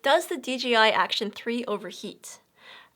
Does the DJI Action 3 overheat?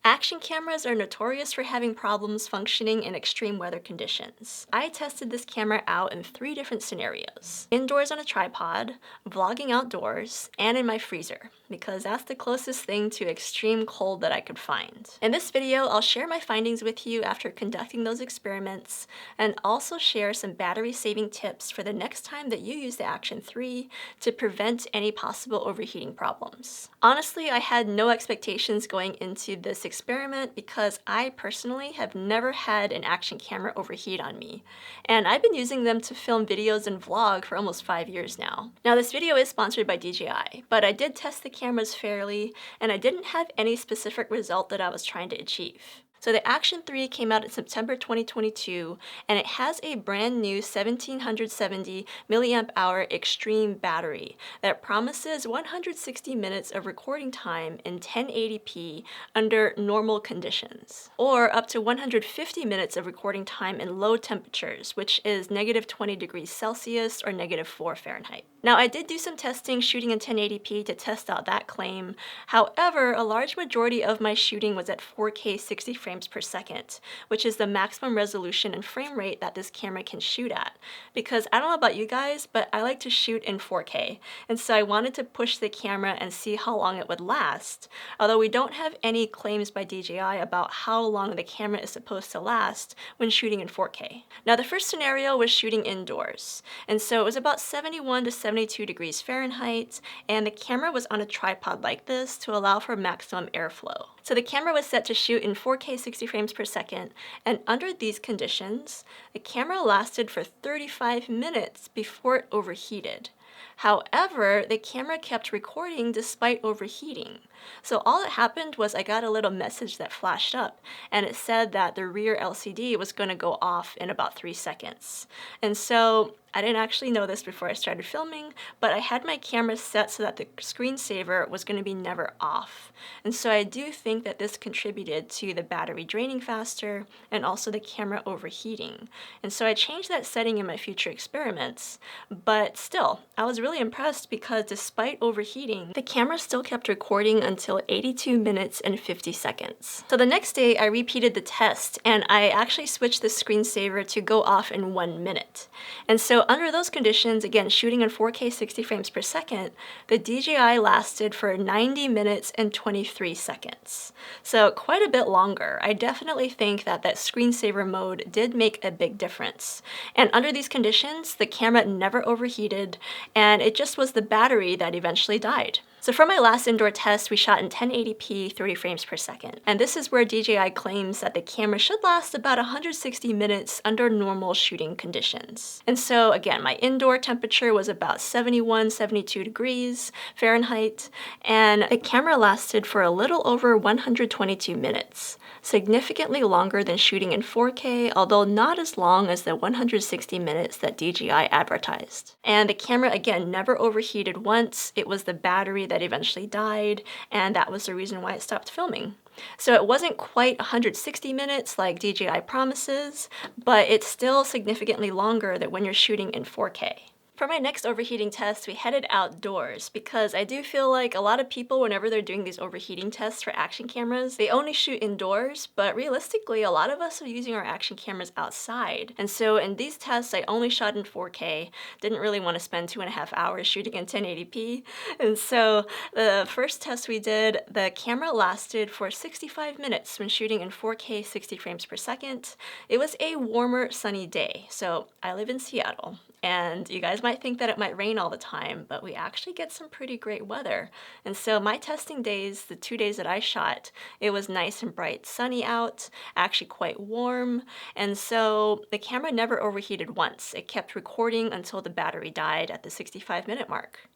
Action cameras are notorious for having problems functioning in extreme weather conditions. I tested this camera out in 3 different scenarios: indoors on a tripod, vlogging outdoors, and in my freezer, because that's the closest thing to extreme cold that I could find. In this video, I'll share my findings with you after conducting those experiments, and also share some battery-saving tips for the next time that you use the Action 3 to prevent any possible overheating problems. Honestly, I had no expectations going into this experiment because I personally have never had an action camera overheat on me, and I've been using them to film videos and vlog for almost 5 years now. Now, this video is sponsored by DJI, but I did test the cameras fairly, and I didn't have any specific result that I was trying to achieve. So the Action 3 came out in September 2022, and it has a brand new 1770 milliamp hour extreme battery that promises 160 minutes of recording time in 1080p under normal conditions, or up to 150 minutes of recording time in low temperatures, which is -20 degrees Celsius or -4 Fahrenheit. Now, I did do some testing shooting in 1080p to test out that claim. However, a large majority of my shooting was at 4K 60 frames per second, which is the maximum resolution and frame rate that this camera can shoot at. Because I don't know about you guys, but I like to shoot in 4K, and so I wanted to push the camera and see how long it would last, although we don't have any claims by DJI about how long the camera is supposed to last when shooting in 4K. Now, the first scenario was shooting indoors, and so it was about 71 to 72 degrees Fahrenheit, and the camera was on a tripod like this to allow for maximum airflow. So the camera was set to shoot in 4K 60 frames per second, and under these conditions, the camera lasted for 35 minutes before it overheated. However, the camera kept recording despite overheating. So all that happened was I got a little message that flashed up, and it said that the rear LCD was going to go off in about 3 seconds. And so I didn't actually know this before I started filming, but I had my camera set so that the screensaver was going to be never off. And so I do think that this contributed to the battery draining faster and also the camera overheating. And so I changed that setting in my future experiments, but still, I was really impressed because despite overheating, the camera still kept recording until 82 minutes and 50 seconds. So the next day, I repeated the test, and I actually switched the screensaver to go off in 1 minute. And so under those conditions, again, shooting in 4K 60 frames per second, the DJI lasted for 90 minutes and 23 seconds. So quite a bit longer. I definitely think that that screensaver mode did make a big difference. And under these conditions, the camera never overheated, and it just was the battery that eventually died. So for my last indoor test, we shot in 1080p 30 frames per second. And this is where DJI claims that the camera should last about 160 minutes under normal shooting conditions. And so again, my indoor temperature was about 71, 72 degrees Fahrenheit, and the camera lasted for a little over 122 minutes, significantly longer than shooting in 4K, although not as long as the 160 minutes that DJI advertised. And the camera, again, never overheated once. It was the battery that eventually died, and that was the reason why it stopped filming. So it wasn't quite 160 minutes like DJI promises, but it's still significantly longer than when you're shooting in 4K. For my next overheating test, we headed outdoors because I do feel like a lot of people, whenever they're doing these overheating tests for action cameras, they only shoot indoors, but realistically, a lot of us are using our action cameras outside. And so in these tests, I only shot in 4K, didn't really want to spend 2.5 hours shooting in 1080p. And so the first test we did, the camera lasted for 65 minutes when shooting in 4K 60 frames per second. It was a warmer, sunny day. So I live in Seattle, and you guys might think that it might rain all the time, but we actually get some pretty great weather. And so my testing days, the 2 days that I shot, it was nice and bright sunny out, actually quite warm, and so the camera never overheated once. It kept recording until the battery died at the 65-minute mark.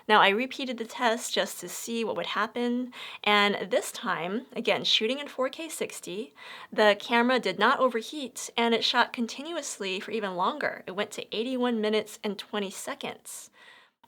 Now, I repeated the test just to see what would happen, and this time, again, shooting in 4K 60, the camera did not overheat, and it shot continuously for even longer. It went to 81 minutes and 20 seconds.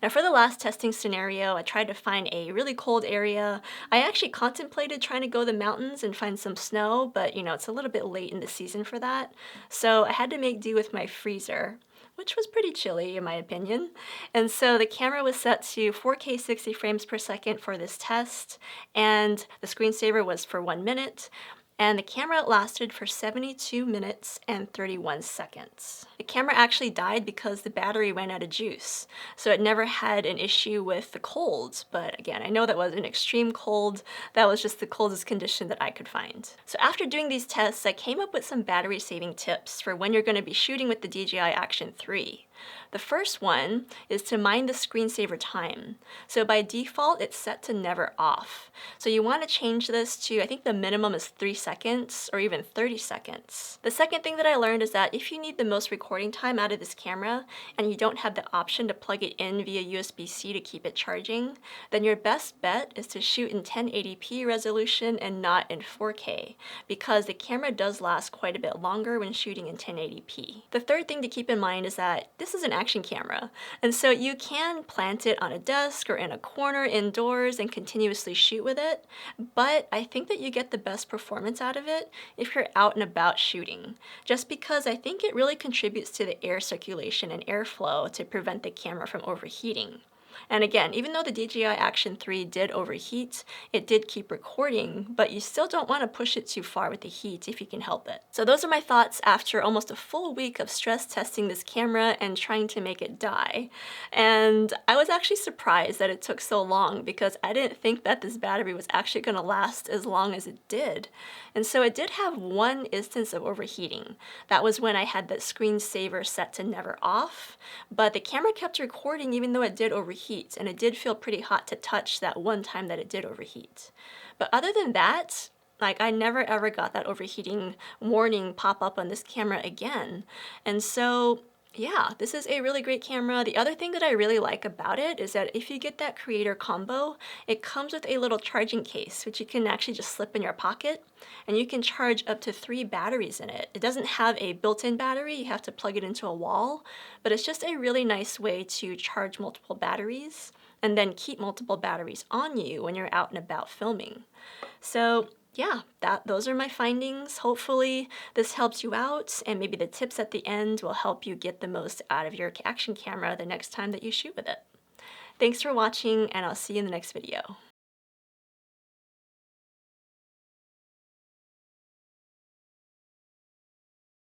Now for the last testing scenario, I tried to find a really cold area. I actually contemplated trying to go to the mountains and find some snow, but it's a little bit late in the season for that. So I had to make do with my freezer, which was pretty chilly in my opinion. And so the camera was set to 4K 60 frames per second for this test, and the screensaver was for 1 minute. And the camera lasted for 72 minutes and 31 seconds. The camera actually died because the battery ran out of juice, so it never had an issue with the cold. But again, I know that was an extreme cold. That was just the coldest condition that I could find. So after doing these tests, I came up with some battery saving tips for when you're going to be shooting with the DJI Action 3. The first one is to mind the screensaver time. So by default, it's set to never off. So you want to change this to, I think the minimum is 3 seconds or even 30 seconds. The second thing that I learned is that if you need the most recording time out of this camera and you don't have the option to plug it in via USB-C to keep it charging, then your best bet is to shoot in 1080p resolution and not in 4K, because the camera does last quite a bit longer when shooting in 1080p. The third thing to keep in mind is that this is an action camera, and so you can plant it on a desk or in a corner indoors and continuously shoot with it, but I think that you get the best performance out of it if you're out and about shooting, just because I think it really contributes to the air circulation and airflow to prevent the camera from overheating. And again, even though the DJI Action 3 did overheat, it did keep recording, but you still don't want to push it too far with the heat if you can help it. So those are my thoughts after almost a full week of stress testing this camera and trying to make it die. And I was actually surprised that it took so long, because I didn't think that this battery was actually going to last as long as it did. And so it did have one instance of overheating. That was when I had the screensaver set to never off, but the camera kept recording even though it did overheat, and it did feel pretty hot to touch that one time that it did overheat. But other than that, like, I never ever got that overheating warning pop up on this camera again. And so yeah, this is a really great camera. The other thing that I really like about it is that if you get that creator combo, it comes with a little charging case, which you can actually just slip in your pocket, and you can charge up to 3 batteries in it. It doesn't have a built-in battery, you have to plug it into a wall, but it's just a really nice way to charge multiple batteries and then keep multiple batteries on you when you're out and about filming. So yeah, those are my findings. Hopefully this helps you out, and maybe the tips at the end will help you get the most out of your action camera the next time that you shoot with it. Thanks for watching, and I'll see you in the next video.